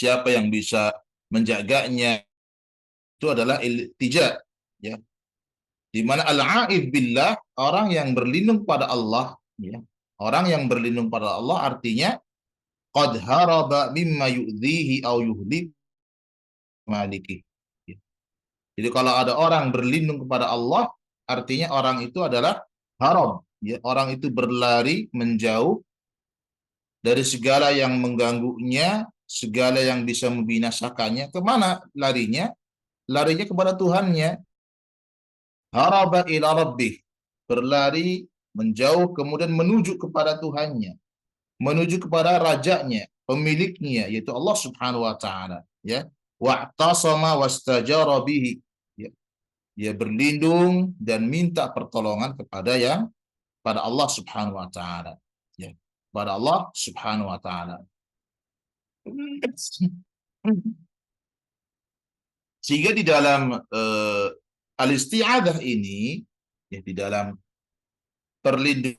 siapa yang bisa menjaganya, itu adalah iltija, ya. Di mana al-aib billah, orang yang berlindung pada Allah, ya. Orang yang berlindung pada Allah artinya qad haraba mimma yu'dhihi aw yuhlik maliki. Ya. Jadi kalau ada orang berlindung kepada Allah, artinya orang itu adalah harab, ya. Orang itu berlari menjauh dari segala yang mengganggunya, segala yang bisa membinasakannya. Kemana larinya? Larinya kepada Tuhannya. Haraba ila rabbih, berlari menjauh kemudian menuju kepada Tuhannya, menuju kepada rajanya, pemiliknya, yaitu Allah Subhanahu wa taala, ya. Wa'tasama wastajara bihi, ya. Dia berlindung dan minta pertolongan pada Allah Subhanahu wa taala, ya. Pada Allah Subhanahu wa taala. Sehingga di dalam al-isti'adzah ini, ya, di dalam perlindungan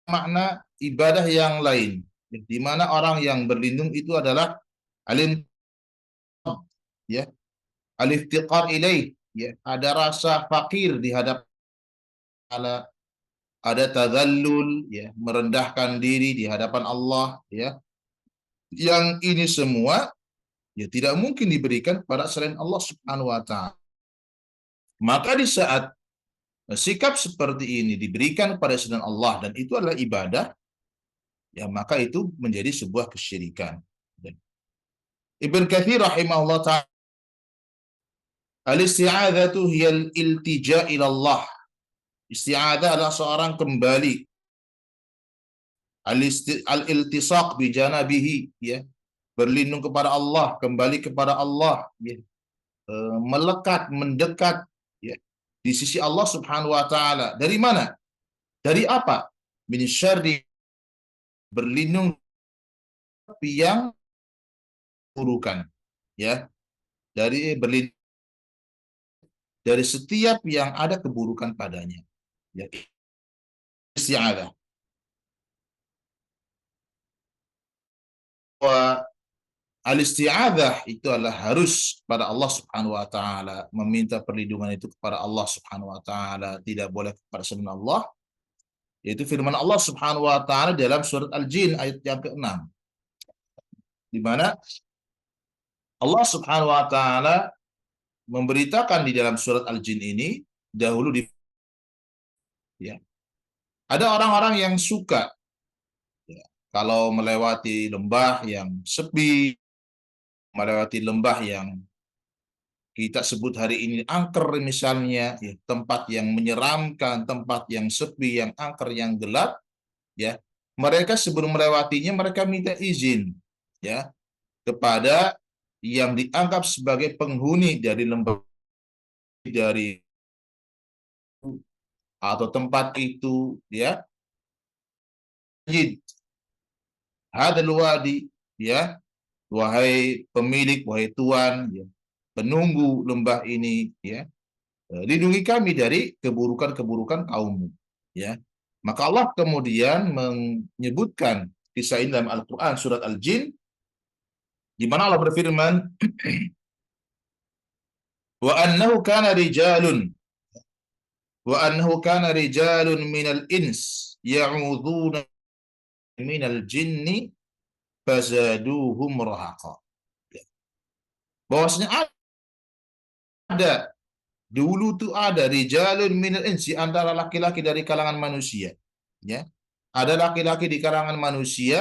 makna ibadah yang lain, ya, di mana orang yang berlindung itu adalah alim, ya, al-iftiqar ilaih, ya, ada rasa fakir di hadapan Allah, ada tadzallul, ya, merendahkan diri di hadapan Allah, ya. Yang ini semua, ya, tidak mungkin diberikan kepada selain Allah Subhanahu wa taala. Maka di saat sikap seperti ini diberikan kepada selain Allah dan itu adalah ibadah, ya, maka itu menjadi sebuah kesyirikan. Ibn Katsir rahimahullah ta'ala, al-isti'adzatu hiyal iltija ila Allah. Isti'adzah adalah seorang kembali, al-iltisaq bi janabihi, ya, berlindung kepada Allah, kembali kepada Allah, ya, melekat, mendekat, ya, di sisi Allah Subhanahu wa taala. Dari mana? Dari apa? Min syarri, berlindung yang burukan, ya. Dari berlindung dari setiap yang ada keburukan padanya, ya. Isti'adzah. Wa al-isti'adzah itu adalah harus pada Allah Subhanahu wa taala, meminta perlindungan itu kepada Allah Subhanahu wa taala, tidak boleh kepada selain Allah. Yaitu firman Allah Subhanahu wa taala dalam surat Al-Jin ayat yang ke-6, di mana Allah Subhanahu wa taala memberitakan di dalam surat Al-Jin ini dahulu, ya, ada orang-orang yang suka, ya, kalau melewati lembah yang sepi, melewati lembah yang kita sebut hari ini angker misalnya, ya, tempat yang menyeramkan, tempat yang sepi, yang angker, yang gelap, ya. Mereka sebelum melewatinya mereka minta izin, ya, kepada yang dianggap sebagai penghuni dari lembah, dari atau tempat itu, ya. Hadal wadi, ya, wahai pemilik, wahai tuan, ya, penunggu lembah ini, ya, lindungi kami dari keburukan-keburukan kaummu, ya. Maka Allah kemudian menyebutkan kisah ini dalam Al-Quran surat Al-Jin, di mana Allah berfirman, wa annahu kana rijalun minal ins ya'udzuuna minal jinni fazaduhum rahaqa. Bahwasanya ada dulu tuh ada rijalun minal ins, antara laki-laki dari kalangan manusia, ya. Ada laki-laki di kalangan manusia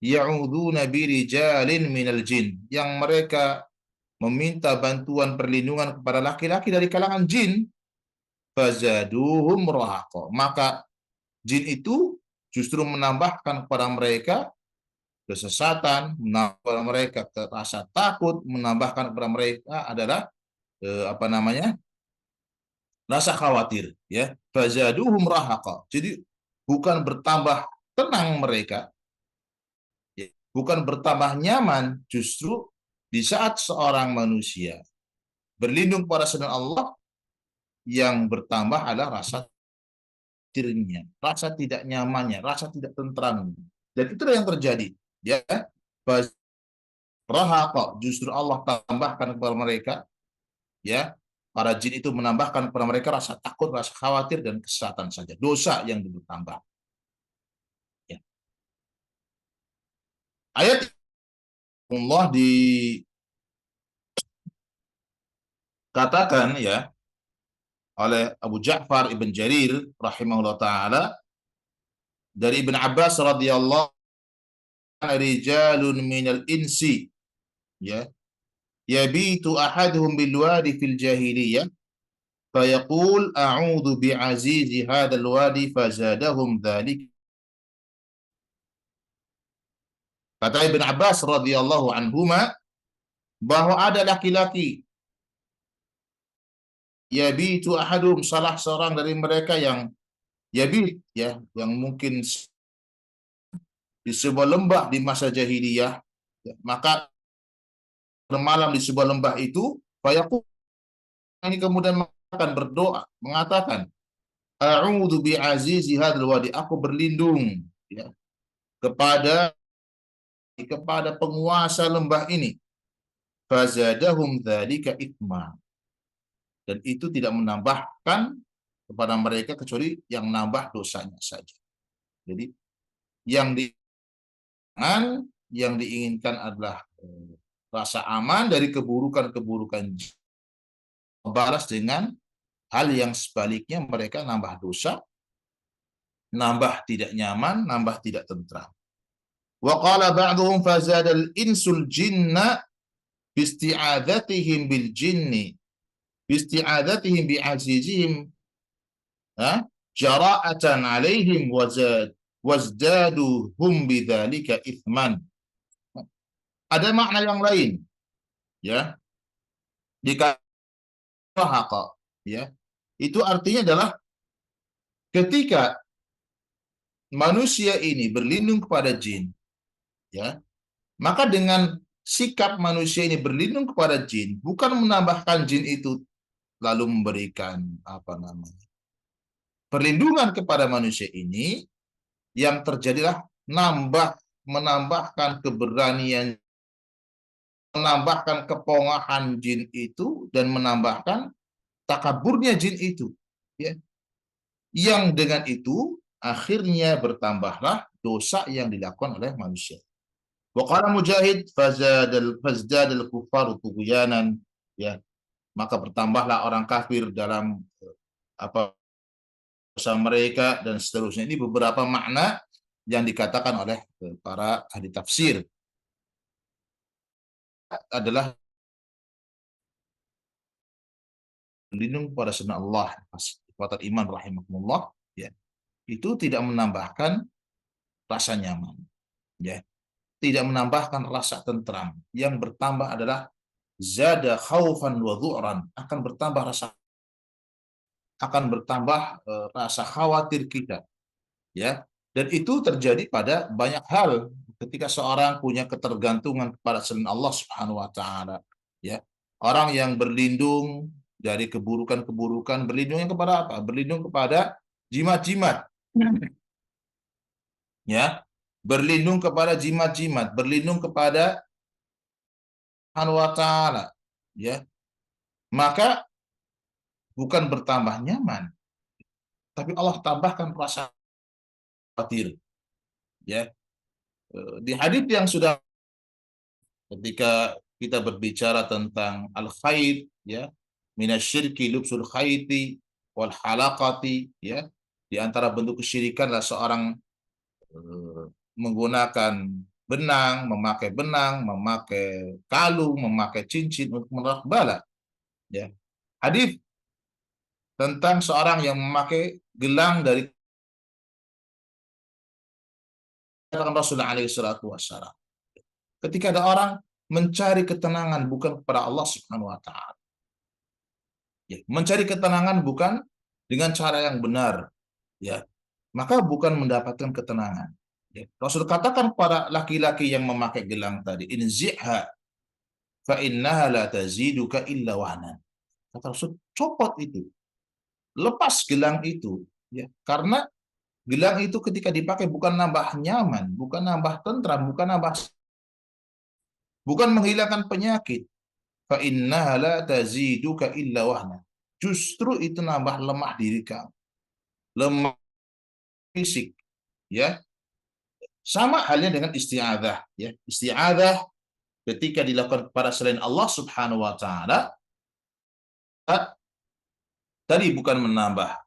ya'udzuna birijalin minal jin, yang mereka meminta bantuan perlindungan kepada laki-laki dari kalangan jin, fazaduhum rahaqa, maka jin itu justru menambahkan kepada mereka kesesatan, menambahkan kepada mereka rasa takut, menambahkan kepada mereka adalah apa namanya, rasa khawatir, ya. Fazaduhum rahaqa, jadi bukan bertambah tenang mereka, ya, bukan bertambah nyaman, justru di saat seorang manusia berlindung pada selain Allah, yang bertambah adalah rasa dirinya, rasa tidak nyamannya, rasa tidak tentramnya. Dan itulah yang terjadi, ya. Rahaqa, justru Allah tambahkan kepada mereka, ya, para jin itu menambahkan kepada mereka rasa takut, rasa khawatir, dan kesesatan saja. Dosa yang bertambah. Ya. Ayat Allah dikatakan ya oleh Abu Ja'far Ibn Jarir rahimahullah taala dari Ibn Abbas radhiyallahu anhu, rijalun minal insi ya yabitu ahaduhum bil wadi fil jahiliyah fayaqul a'udzu bi'azizi hadzal wadi fazadahum dzalik. Kata Ibn Abbas radhiyallahu anhuma bahwa ada laki-laki yabitu ahadum, salah seorang dari mereka yang yabit ya, yang mungkin di sebuah lembah di masa jahiliyah, ya, maka bermalam di sebuah lembah itu, fayaqul, ini kemudian akan berdoa mengatakan a'udzu bi'azizi hadzal wadi, aku berlindung ya kepada penguasa lembah ini, fazadahum dzalika itsma, dan itu tidak menambahkan kepada mereka kecuali yang nambah dosanya saja. Jadi yang diinginkan adalah rasa aman dari keburukan-keburukan, balas dengan hal yang sebaliknya, mereka nambah dosa, nambah tidak nyaman, nambah tidak tentram. Wa qala ba'dhum fazadal insul jinna bisti'adzatihim bil jinni bisti'adzatihim bi'azizihim jara'atan alaihim wazdadu hum bidzalika ithman. Ada makna yang lain ya, dikatakan ya, itu artinya adalah ketika manusia ini berlindung kepada jin ya, maka dengan sikap manusia ini berlindung kepada jin, bukan menambahkan jin itu lalu memberikan perlindungan kepada manusia ini, yang terjadilah menambahkan keberanian, menambahkan kepongahan jin itu, dan menambahkan takaburnya jin itu ya, yang dengan itu akhirnya bertambahlah dosa yang dilakukan oleh manusia. Wa qala Mujahid fazdadal kufaru tughyanan, ya, maka bertambahlah orang kafir dalam dosa mereka, dan seterusnya. Ini beberapa makna yang dikatakan oleh para ahli tafsir adalah berlindung pada sunnah Allah, kekuatan iman rahimahumullah ya, itu tidak menambahkan rasa nyaman ya, tidak menambahkan rasa tentram. Yang bertambah adalah zada khaufan wa dhu'ran, akan bertambah rasa khawatir kita ya, dan itu terjadi pada banyak hal ketika seorang punya ketergantungan kepada selain Allah Subhanahu wa taala ya. Orang yang berlindung dari keburukan-keburukan, berlindungnya kepada apa? Berlindung kepada jimat-jimat ya, berlindung kepada jimat-jimat, berlindung kepada Subhanahu wa taala ya, maka bukan bertambah nyaman, tapi Allah tambahkan rasa khawatir ya. Di hadits yang sudah, ketika kita berbicara tentang al-khayd ya, minasyirki lubsul khayti wal halaqati ya, di antara bentuk kesyirikan adalah seorang menggunakan benang, memakai kalung, memakai cincin untuk menolak bala ya. Hadis tentang seorang yang memakai gelang dari Rasulullah alaihi salatu wassalam, ketika ada orang mencari ketenangan bukan kepada Allah Subhanahu wa taala ya, mencari ketenangan bukan dengan cara yang benar ya, maka bukan mendapatkan ketenangan ya. Rasul katakan kepada laki-laki yang memakai gelang tadi, inzi'ha fa innaha la taziduka illa wahnan. Kata Rasul, copot itu, lepas gelang itu ya, karena gelang itu ketika dipakai bukan nambah nyaman, bukan nambah tentram, bukan nambah, bukan menghilangkan penyakit. Fa innaha la taziduka illa wahna. Justru itu nambah lemah diri kamu, lemah fisik, ya. Sama halnya dengan isti'adzah, ya. Isti'adzah ketika dilakukan kepada selain Allah Subhanahu wa taala, tadi bukan menambah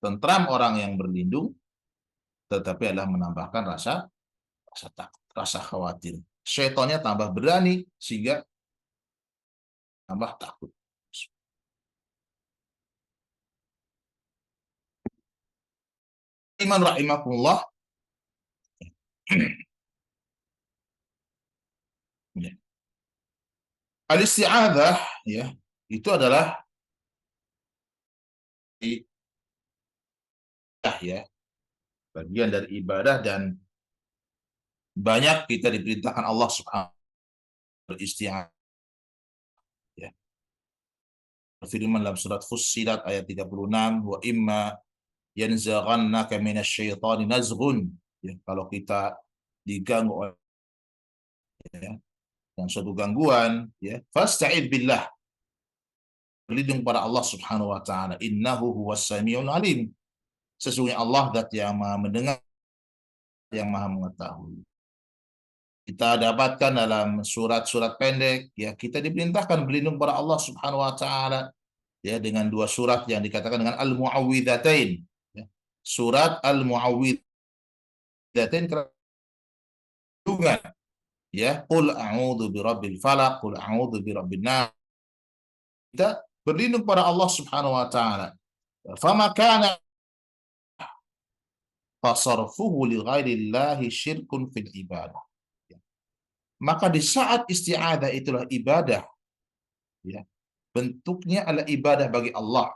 tentram orang yang berlindung, tetapi adalah menambahkan rasa takut, rasa khawatir. Syaitannya tambah berani sehingga tambah takut. Iman rahimakumullah. Ya. Al-isti'adzah, ya, itu adalah ya, bagian dari ibadah, dan banyak kita diperintahkan Allah Subhanahu beristi'adzah, ya. Firman dalam surat Fussilat ayat 36, wa imma yanzaghannaka minasyaitani nazghun, ya, kalau kita diganggu oleh, ya, yang suatu gangguan, ya, fasta'id billah, berlindung pada Allah Subhanahu wa taala, innahu huwas samiul alim, sesungguhnya Allah zat yang Maha mendengar, yang Maha mengetahui. Kita dapatkan dalam surat-surat pendek, ya, kita diperintahkan berlindung pada Allah Subhanahu wa taala, ya, dengan dua surat yang dikatakan dengan al-muawwidzatain, ya. Surat al-muawwidzatain, kerungan, ya, qul a'udzu birabbil falaq, qul a'udzu birabbin nas. Kita berlindung pada Allah Subhanahu wa taala. Fama kana fasarfuhu li ghairillahi syirkun fil ibadah. Maka di saat isti'adzah itulah ibadah, ya. Bentuknya adalah ibadah bagi Allah.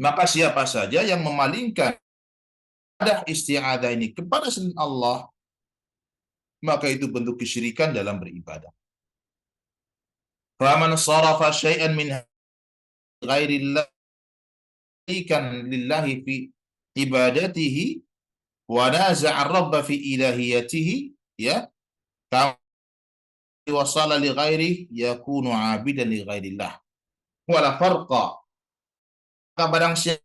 Maka siapa saja yang memalingkan ibadah isti'adzah ini kepada selain Allah, maka itu bentuk kesyirikan dalam beribadah. Faman sarafa syai'an min ghairillahi kan lillahi fi ibadatihi wa naza'a rabba fi ilahiyatihi, ya, kama wasala li ghairi yakunu 'abidan li ghairillah wala farqa. Barang siapa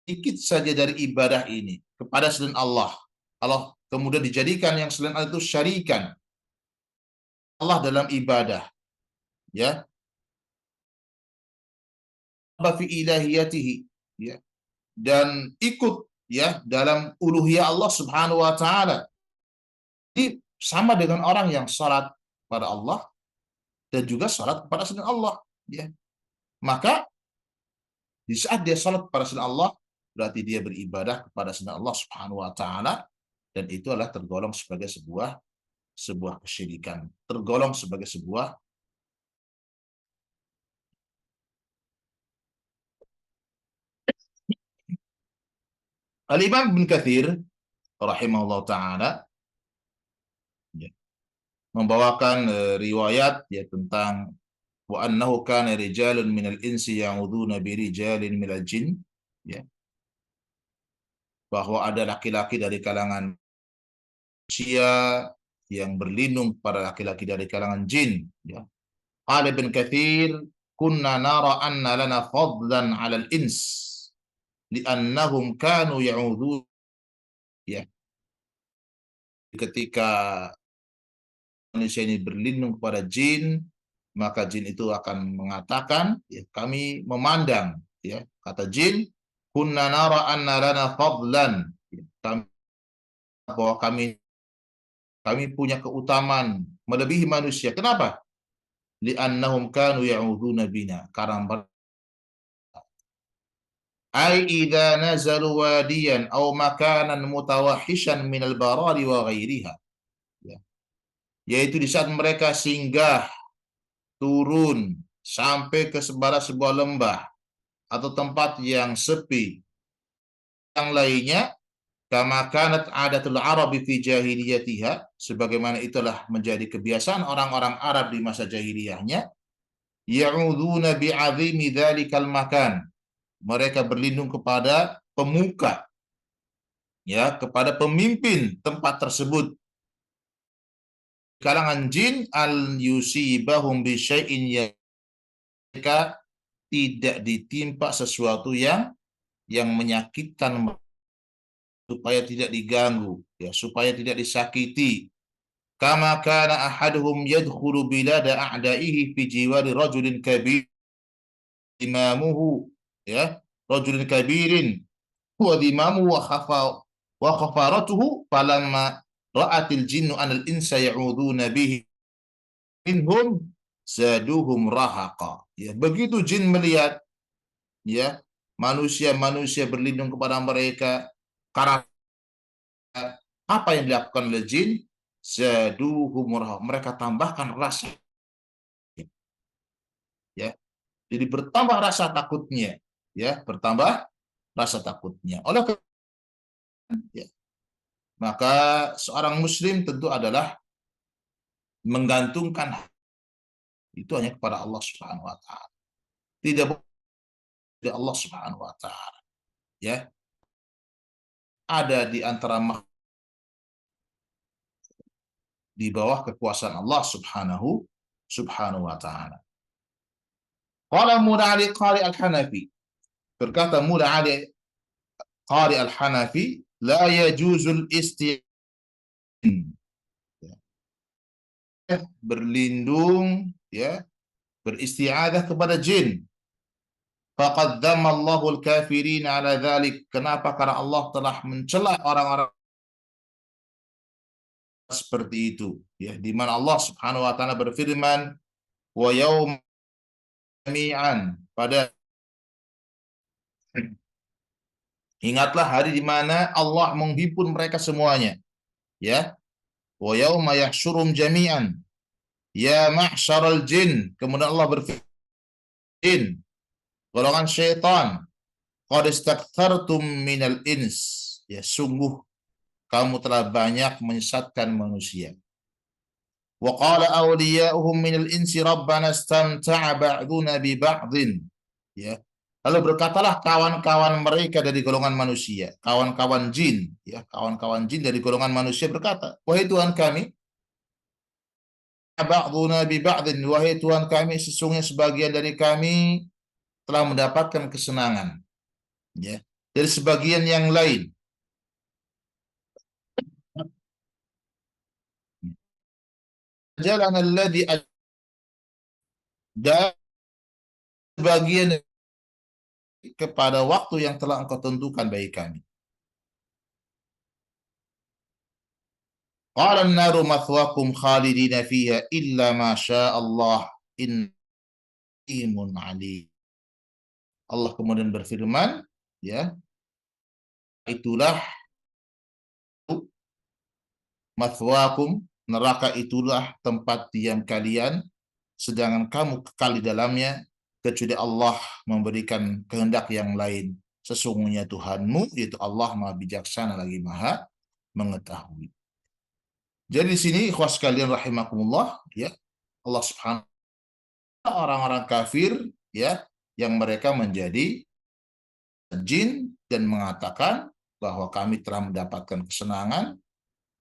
sedikit saja dari ibadah ini kepada selain Allah, Allah kemudian dijadikan yang selain Allah itu syarikan Allah dalam ibadah, ya, fi ilahiyatihi, ya, dan ikut, ya, dalam uluhiyah Allah Subhanahu wa taala. Ini sama dengan orang yang salat pada Allah dan juga salat kepada selain Allah, ya. Maka di saat dia salat kepada selain Allah, berarti dia beribadah kepada selain Allah Subhanahu wa taala, dan itu adalah tergolong sebagai sebuah kesyirikan, tergolong sebagai sebuah. Al-Imam Ibnu Katsir rahimahullah taala, ya, membawakan riwayat, ya, tentang wa annahu kana rijalun minal insi ya'udzuuna bi rijalin minal jin, ya, bahwa ada laki-laki dari kalangan manusia yang berlindung pada laki-laki dari kalangan jin, ya. Qala Ibnu Katsir, kunna nara anna lana fadlan 'alal ins li'annahum kanu ya'udzuun, ya, ketika manusia ini berlindung kepada jin, maka jin itu akan mengatakan, ya, kami memandang, ya, kata jin, kunna nara anna lana fadlan, ya, kami, bahwa kami punya keutamaan melebihi manusia. Kenapa? Li'annahum kanu ya'udzuuna bina, karena ai idza nazalu wadiyan aw makanan mutawahishan minal barari wa ghairiha, ya, yaitu di saat mereka singgah turun sampai ke sebuah lembah atau tempat yang sepi yang lainnya, kama kanat adatul arabi fi jahiliyatiha, sebagaimana itulah menjadi kebiasaan orang-orang Arab di masa jahiliyahnya, ya'udzuna bi'azimi dzalikal makan, mereka berlindung kepada pemuka, ya, kepada pemimpin tempat tersebut, kalangan jin al yusibahum bi syai'in, ya mereka tidak ditimpa sesuatu yang menyakitkan, supaya tidak diganggu, ya, supaya tidak disakiti. Kama kana ahaduhum yadkhulu bilada a'daihi fi jiwari rajulin kabir imamuhu, ya, rajulin kabirin huwa imamu wa khafaratuhu falamma ra'atil jinnu anal insa ya'uduna bihi minhum zaduhum rahaqa. Ya, begitu jin melihat, ya, manusia-manusia berlindung kepada mereka karena apa yang dilakukan oleh jin, zaduhum rahaqa, mereka tambahkan rasa, ya. Jadi bertambah rasa takutnya, ya, bertambah rasa takutnya. Ya, maka seorang muslim tentu adalah menggantungkan itu hanya kepada Allah Subhanahu wa taala. Tidak boleh Allah Subhanahu wa taala. Ya, ada di antara di bawah kekuasaan Allah Subhanahu wa taala. Qala Mula Ali Qari Al-Hanafi, berkata Mula Ali Qari Al-Hanafi, la yajuzul isti'an, berlindung, ya, beristi'adzah kepada jin. Faqad dzamma Allahul kafirin ala dzalik. Kenapa? Karena Allah telah mencela orang-orang seperti itu, ya, di mana Allah Subhanahu wa taala berfirman, wa yaum jami'an, pada ingatlah hari di mana Allah menghimpun mereka semuanya, ya. Wa yauma yahsyurum jami'an ya ma'syaral jin, kemudian Allah berfirman, golongan syaitan, qad istakthartum minal ins, ya, sungguh kamu telah banyak menyesatkan manusia. Wa qala awliya'uhum minal insi rabbana istamta'a ba'duna bi ba'din, ya. Lalu berkatalah kawan-kawan mereka dari golongan manusia, kawan-kawan jin, ya, kawan-kawan jin dari golongan manusia berkata, wahai Tuhan kami, ba'duna bi ba'din, wahai Tuhan kami, sesungguhnya sebagian dari kami telah mendapatkan kesenangan, ya, dari sebagian yang lain. Jalan alladhi, dan sebagian kepada waktu yang telah engkau tentukan bagi kami. Qala an-naru mathwakum khalidina fiha illa ma syaa Allah innamun alim. Allah kemudian berfirman, ya, itulah mathwakum, neraka itulah tempat diam kalian, sedangkan kamu kekal di dalamnya, kecuali Allah memberikan kehendak yang lain. Sesungguhnya Tuhanmu, yaitu Allah, Maha Bijaksana lagi Maha Mengetahui. Jadi di sini ikhwas sekalian rahimakumullah, ya, Allah Subhanahu wa taala orang-orang kafir, ya, yang mereka menjadi jin dan mengatakan bahwa kami telah mendapatkan kesenangan,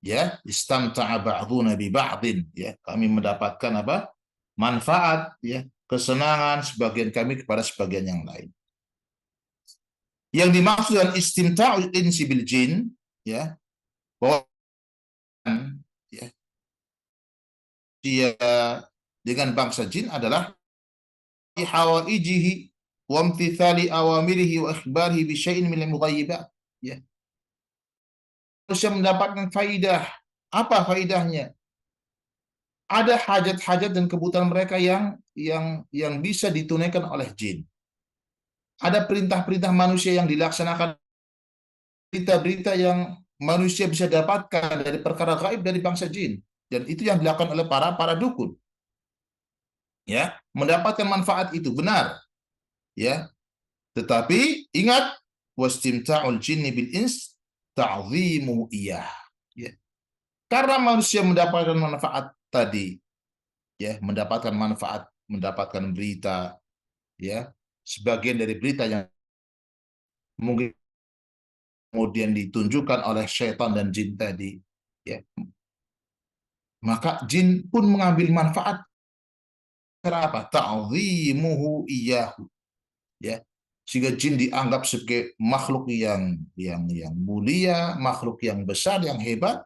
ya, istamta'a ba'duna bi ba'din, ya, kami mendapatkan apa? Manfaat, ya, kesenangan sebagian kami kepada sebagian yang lain. Yang dimaksud dengan istimta'ul insi bil jin, ya, bahwa, ya, dia dengan bangsa jin adalah hawaijihi wa imtithali awamirihi wa ikhbarihi bi syai'in min al-mughayyibat, ya. Manusia mendapatkan faidah. Apa faidahnya? Ada hajat-hajat dan kebutuhan mereka yang bisa ditunaikan oleh jin. Ada perintah-perintah manusia yang dilaksanakan, berita-berita yang manusia bisa dapatkan dari perkara gaib dari bangsa jin, dan itu yang dilakukan oleh para dukun, ya, mendapatkan manfaat itu benar, ya. Tetapi ingat, wastimta'ul jinni bil ins ta'zimu iyah, ya. Karena manusia mendapatkan manfaat tadi, ya, mendapatkan manfaat, mendapatkan berita, ya, sebagian dari berita yang mungkin kemudian ditunjukkan oleh syaitan dan jin tadi, ya, Maka jin pun mengambil manfaat. Cara apa? Ta'zimuhu iyyahu, ya. Sehingga jin dianggap sebagai makhluk yang mulia, makhluk yang besar, yang hebat,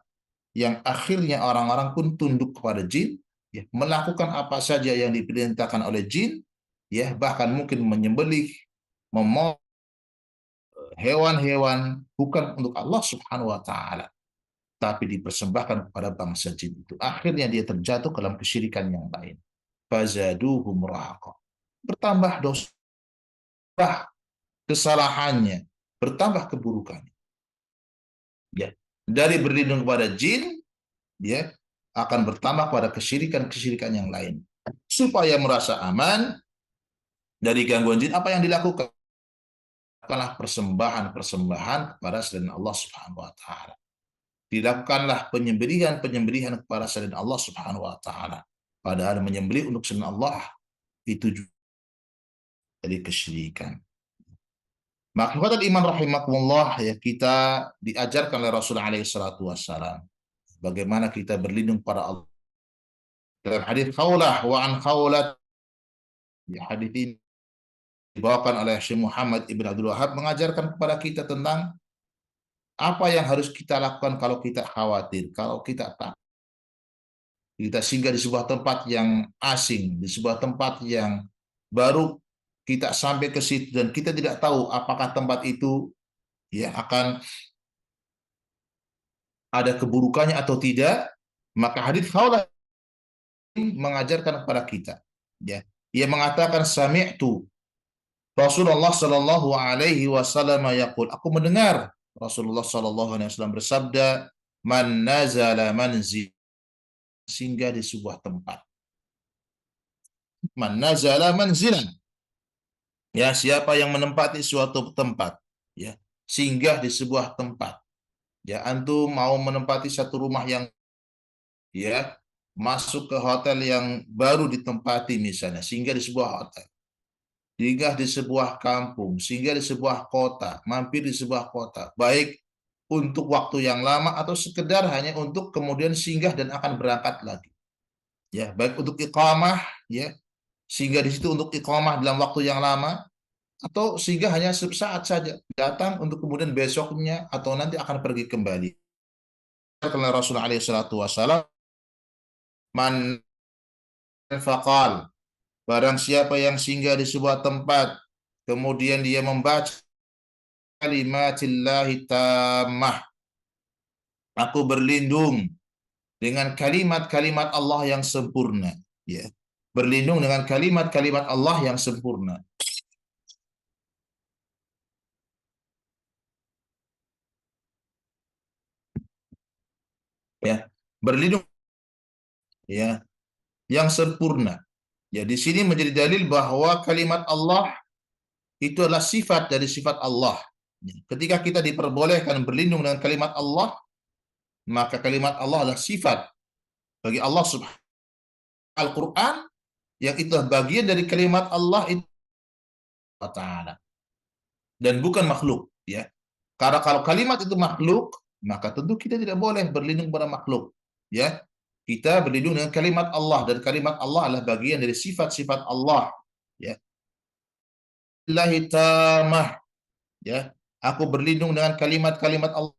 yang akhirnya orang-orang pun tunduk kepada jin, ya, melakukan apa saja yang diperintahkan oleh jin, ya, bahkan mungkin menyembelih, memotong hewan-hewan bukan untuk Allah Subhanahu wa taala, tapi dipersembahkan kepada bangsa jin itu. Akhirnya dia terjatuh dalam kesyirikan yang lain. Fazaduhum rahaqa. Bertambah dosa, kesalahannya, bertambah keburukannya. Ya. Dari berlindung kepada jin, dia akan bertambah pada kesyirikan-kesyirikan yang lain. Supaya merasa aman dari gangguan jin, apa yang dilakukan? Lakukanlah persembahan-persembahan kepada selain Allah Subhanahu wa taala. Dilakukanlah penyembelihan-penyembelihan kepada selain Allah Subhanahu wa taala. Padahal menyembelih untuk selain Allah itu juga dari kesyirikan. Maka iman rahimakumullah, ya, kita diajarkan oleh Rasulullah alaihi salatu wassalam bagaimana kita berlindung pada Allah. Dalam hadis Khawlah wa an Khawlat, ya, hadis ini dibawakan oleh Syekh Muhammad Ibn Abdul Wahab mengajarkan kepada kita tentang apa yang harus kita lakukan kalau kita khawatir, kalau kita takut. Kita singgah di sebuah tempat yang asing, di sebuah tempat yang baru kita sampai ke situ dan kita tidak tahu apakah tempat itu, ya, akan ada keburukannya atau tidak, maka hadis Khawlah mengajarkan kepada kita, ya. Ia mengatakan sami'tu Rasulullah sallallahu alaihi wasallam yaqul, aku mendengar Rasulullah sallallahu alaihi wasallam bersabda, man nazala manzil, singgah di sebuah tempat. Man nazala manzilan, ya, siapa yang menempati suatu tempat, ya, singgah di sebuah tempat. Ya, antum mau menempati satu rumah yang, ya, masuk ke hotel yang baru ditempati misalnya, singgah di sebuah hotel, singgah di sebuah kampung, singgah di sebuah kota, mampir di sebuah kota, baik untuk waktu yang lama atau sekedar hanya untuk kemudian singgah dan akan berangkat lagi. Ya, baik untuk iqamah, ya, singgah di situ untuk iqamah dalam waktu yang lama, atau singgah hanya sesaat saja, datang untuk kemudian besoknya atau nanti akan pergi kembali. Karena Rasulullah SAW, man faqal, barang siapa yang singgah di sebuah tempat, kemudian dia membaca kalimatillahi tammah, aku berlindung dengan kalimat-kalimat Allah yang sempurna, ya, berlindung dengan kalimat-kalimat Allah yang sempurna, ya, berlindung, ya, yang sempurna. Ya, di sini menjadi dalil bahwa kalimat Allah itu adalah sifat dari sifat Allah. Ketika kita diperbolehkan berlindung dengan kalimat Allah, maka kalimat Allah adalah sifat bagi Allah Subhanahu Al-Quran, yang itu bagian dari kalimat Allah itu Ta'ala, dan bukan makhluk, ya. Karena kalau kalimat itu makhluk, maka tentu kita tidak boleh berlindung pada makhluk, ya. Kita berlindung dengan kalimat Allah, dan kalimat Allah adalah bagian dari sifat-sifat Allah, ya. Lillahi tamah, ya. Aku berlindung dengan kalimat-kalimat Allah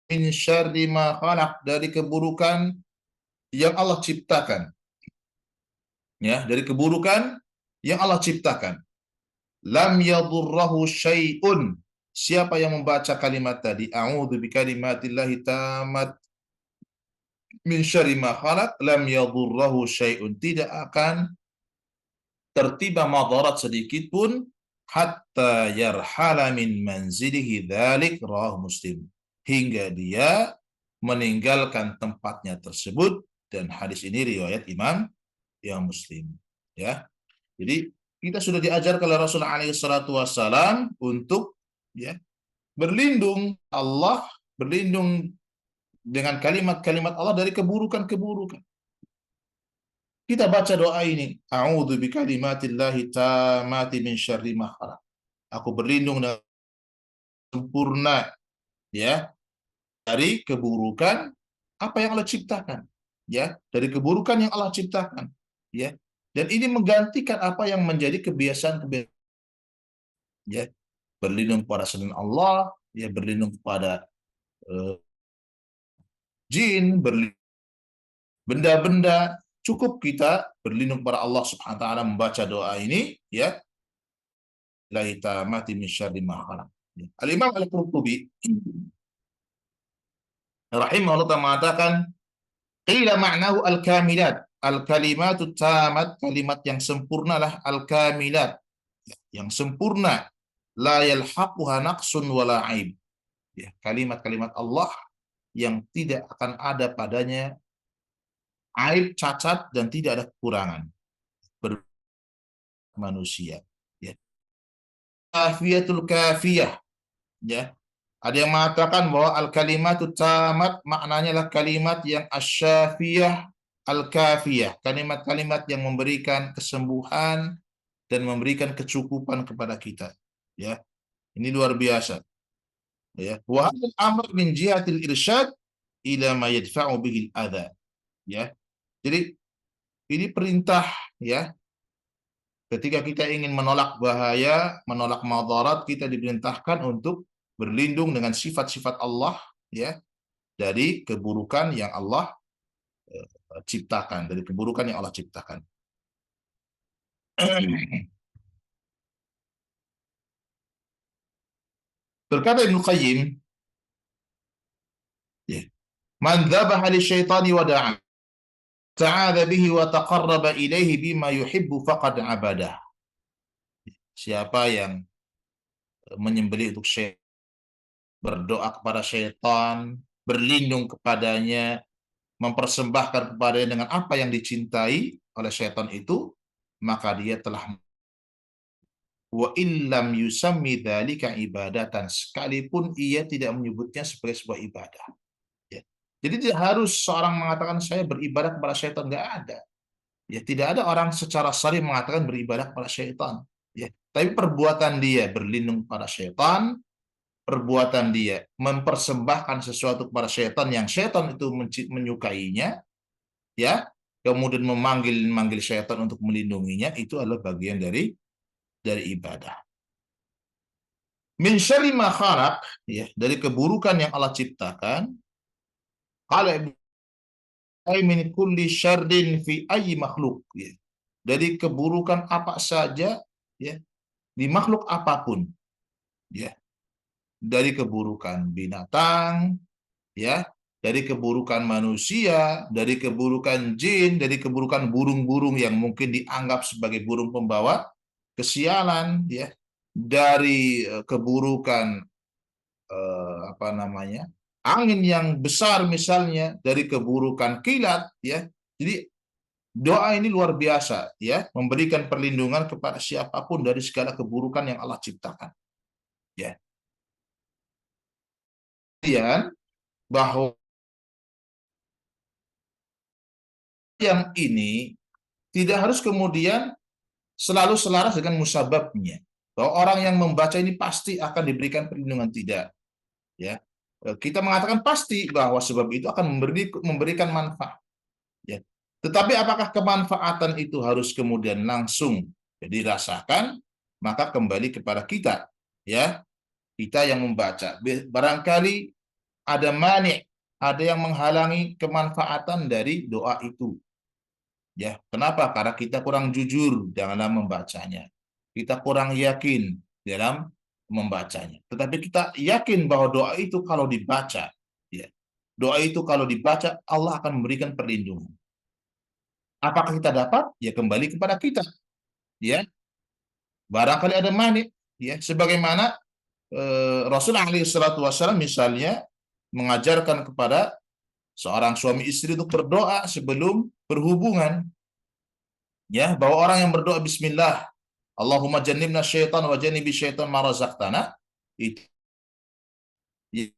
min syarri ma khalaq, dari keburukan yang Allah ciptakan, ya, dari keburukan yang Allah ciptakan. Lam yadurrahu syai'un, siapa yang membaca kalimat tadi, a'udzu bikalimatillahi tamat min syarri ma khalaq, lam yadurrahu syai'un, tidak akan tertimpa madarat sedikit pun, hatta yarhala min manzilihi dzalik, rawahu Muslim, hingga dia meninggalkan tempatnya tersebut, dan hadis ini riwayat Imam yang Muslim, ya. Jadi kita sudah diajarkan oleh Rasulullah SAW untuk, ya, berlindung Allah, berlindung dengan kalimat-kalimat Allah dari keburukan-keburukan. Kita baca doa ini, a'udzu bikalimatillahi tammati min syarri ma khalaq, aku berlindung dengan sempurna, ya, dari keburukan apa yang Allah ciptakan. ya, dari keburukan yang Allah ciptakan, ya. Dan ini menggantikan apa yang menjadi kebiasaan-kebiasaan, ya, berlindung pada selain Allah, ya, berlindung kepada eh, jin, benda-benda. Cukup kita berlindung kepada Allah Subhanahu wa taala membaca doa ini, ya, la mati min syarri ma khalaq. Al-Imam Al-Qurtubi rahimahullah ta'ala mengatakan, qila ma'nahu al-kamilat, al-kalimatu tamat, kalimat yang sempurna lah, al-kamilat, yang sempurna, la yalhaquha naqsun wala aib. Ya, kalimat-kalimat Allah yang tidak akan ada padanya aib, cacat, dan tidak ada kekurangan manusia. Ya. Kafiyatul kafiyah. Ya. Ada yang mengatakan bahwa al-kalimatut tamat maknanya adalah kalimat yang asyafiyah, al-kafiyah. Kalimat-kalimat yang memberikan kesembuhan dan memberikan kecukupan kepada kita. Ya. Ini luar biasa. Ya. Wa hadzal amr min jihatil irsyad ila ma yadfa'u bihi al-adha. Ya. Jadi ini perintah, ya. Ketika kita ingin menolak bahaya, menolak madarat, kita diperintahkan untuk berlindung dengan sifat-sifat Allah, ya, dari keburukan yang Allah ciptakan, dari keburukan yang Allah ciptakan. Berkata Ibnu Qayyim, ya, man dzabaha lisyaitani wa da'a ta'adza bihi wa taqarraba ilaihi bima yuhibbu faqad abadah. Siapa yang menyembelih untuk syaitan, berdoa kepada syaitan, berlindung kepadanya, mempersembahkan kepadanya dengan apa yang dicintai oleh syaitan itu, maka dia telah wa illam yusammi dzalika ibadatan, sekalipun ia tidak menyebutnya sebagai sebuah ibadah. Ya. Jadi tidak harus seorang mengatakan saya beribadah kepada syaitan, nggak ada. Ya, tidak ada orang secara shar'i mengatakan beribadah kepada syaitan. Ya, tapi perbuatan dia berlindung kepada syaitan, perbuatan dia mempersembahkan sesuatu kepada syaitan yang syaitan itu menyukainya, ya, kemudian memanggil syaitan untuk melindunginya, itu adalah bagian dari ibadah. Min syarri ma khalaq, ya, dari keburukan yang Allah ciptakan. Qala min kulli syarrin fi ayyi makhluk, ya. Dari keburukan apa saja, ya, di makhluk apapun, ya. Dari keburukan binatang, ya, dari keburukan manusia, dari keburukan jin, dari keburukan burung-burung yang mungkin dianggap sebagai burung pembawa kesialan, ya, dari keburukan apa namanya, angin yang besar misalnya, dari keburukan kilat, ya. Jadi doa ini luar biasa, ya, memberikan perlindungan kepada siapapun dari segala keburukan yang Allah ciptakan, ya. Kemudian bahwa yang ini tidak harus kemudian selalu selaras dengan musababnya. Bahwa orang yang membaca ini pasti akan diberikan perlindungan, tidak. Ya, kita mengatakan pasti bahwa sebab itu akan memberikan manfaat. Ya. Tetapi apakah kemanfaatan itu harus kemudian langsung dirasakan? Maka kembali kepada kita, ya, kita yang membaca. Barangkali ada mani, ada yang menghalangi kemanfaatan dari doa itu. Ya, kenapa? Karena kita kurang jujur dalam membacanya. Kita kurang yakin dalam membacanya. Tetapi kita yakin bahwa doa itu kalau dibaca, ya, doa itu kalau dibaca Allah akan memberikan perlindungan. Apakah kita dapat? Ya kembali kepada kita. Ya, barangkali ada mani. Ya, sebagaimana Rasulullah SAW misalnya mengajarkan kepada seorang suami istri untuk berdoa sebelum berhubungan. Ya, bahwa orang yang berdoa Bismillah, Allahumma jannibna syaitan wa jannibi syaitan ma razaqtana, itu ya,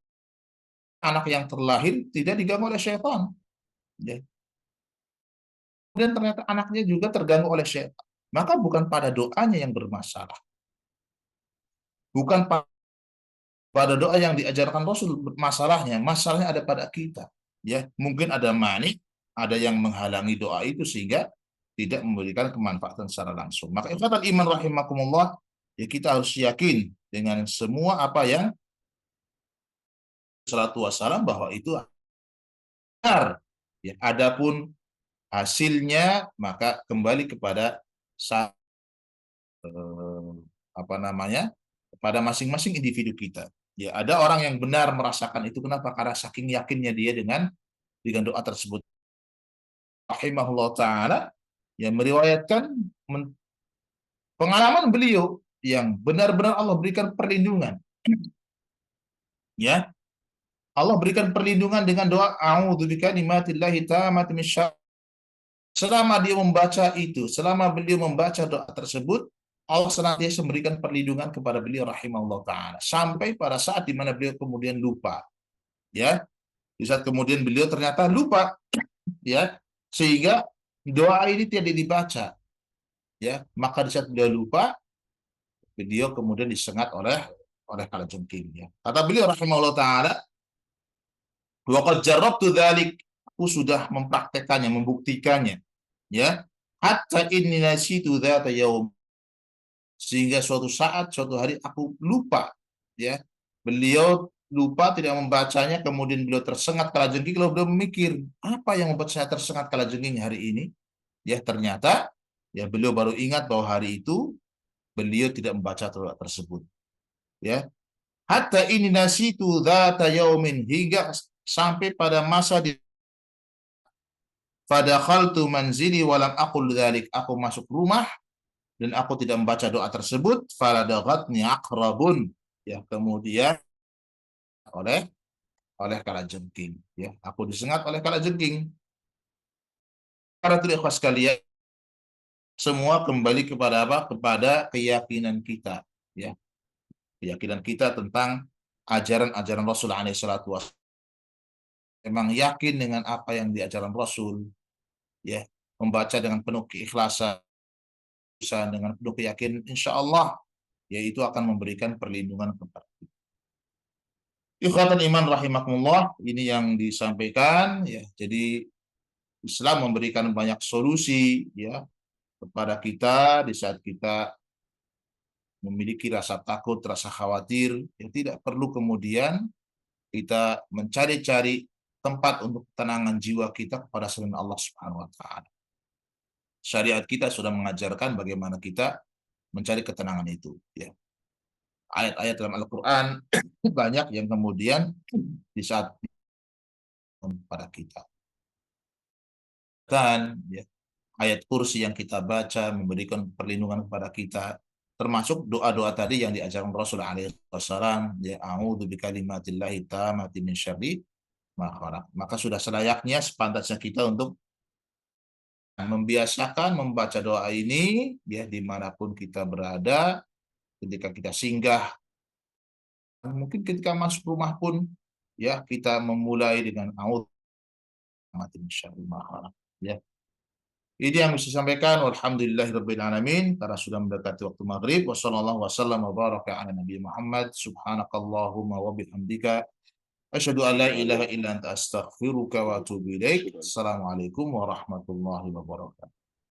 anak yang terlahir tidak diganggu oleh syaitan. Ya. Dan ternyata anaknya juga terganggu oleh syaitan. Maka bukan pada doanya yang bermasalah. Bukan pada doa yang diajarkan Rasul masalahnya. Masalahnya ada pada kita. Ya, mungkin ada mani, ada yang menghalangi doa itu sehingga tidak memberikan kemanfaatan secara langsung. Maka ikhwatal iman rahimakumullah, ya kita harus yakin dengan semua apa yang salatu wassalam bahwa itu benar. Ya, adapun hasilnya maka kembali kepada apa namanya, kepada masing-masing individu kita. Ya, ada orang yang benar merasakan itu. Kenapa? Karena saking yakinnya dia dengan doa tersebut. Rahimahullah taala yang meriwayatkan pengalaman beliau yang benar-benar Allah berikan perlindungan. Ya, Allah berikan perlindungan dengan doa a'udzu bikalimatillahi tammati min syarri. Selama dia membaca itu, selama beliau membaca doa tersebut, Allah senantiasa memberikan perlindungan kepada beliau rahimahullah taala sampai pada saat di mana beliau kemudian lupa. Ya, di saat kemudian beliau ternyata lupa, ya, sehingga doa ini tidak dibaca. Ya, maka di saat beliau lupa, beliau kemudian disengat oleh kalajengking. Ya. Kata beliau rahimahullah taala, wa qad jarrabtu dzalik, aku sudah mempraktekannya, membuktikannya. Ya, hatta inni nasitu dzata yaum, sehingga suatu saat, suatu hari aku lupa. Ya, beliau lupa tidak membacanya, kemudian beliau tersengat kalajengking. Lalu beliau memikir, apa yang membuat saya tersengat kalajengking hari ini? Ya, ternyata ya beliau baru ingat bahwa hari itu beliau tidak membaca doa tersebut. Ya, hatta ini nasitu dzata yaumin, hingga sampai pada masa di fadakhaltu manzili walam aqul dzalik, aku masuk rumah dan aku tidak membaca doa tersebut. Faladaghatni aqrabun, ya, kemudian oleh kalajengking, ya, aku disengat oleh kalajengking. Para ikhwas sekalian, semua kembali kepada apa? Kepada keyakinan kita, ya. Keyakinan kita tentang ajaran-ajaran Rasul alaihi salatu wasallam. Memang yakin dengan apa yang diajarkan Rasul, ya, membaca dengan penuh keikhlasan, dengan penuh keyakinan, insya Allah, yaitu akan memberikan perlindungan kepada kita. Ikhwatan iman rahimakumullah, ini yang disampaikan, ya. Jadi Islam memberikan banyak solusi, ya, kepada kita di saat kita memiliki rasa takut, rasa khawatir. Ya, tidak perlu kemudian kita mencari-cari tempat untuk ketenangan jiwa kita kepada selain Allah Subhanahu wa taala. Syariat kita sudah mengajarkan bagaimana kita mencari ketenangan itu, ya. Ayat-ayat dalam Al-Qur'an banyak yang kemudian di saat pada kita. Dan ya, ayat kursi yang kita baca memberikan perlindungan kepada kita, termasuk doa-doa tadi yang diajarkan Rasul alaihi wasallam, ya, a'udzu bikalimatillahi tammati min syarri ma khalaq. Maka sudah selayaknya, sepantasnya kita untuk membiasakan membaca doa ini, ya, dimanapun kita berada, ketika kita singgah, mungkin ketika masuk rumah pun, ya, kita memulai dengan a'udzu min syarri ma khalaq, ya. Ini yang bisa sampaikan. Walhamdulillahirabbil alamin, karena sudah mendekati waktu maghrib. Wassallallahu wasallam wa baraka ala nabi Muhammad. Subhanakallahumma wa bihamdika asyhadu an la ilaha illa anta astaghfiruka wa atubu ilaik. Assalamualaikum warahmatullahi wabarakatuh.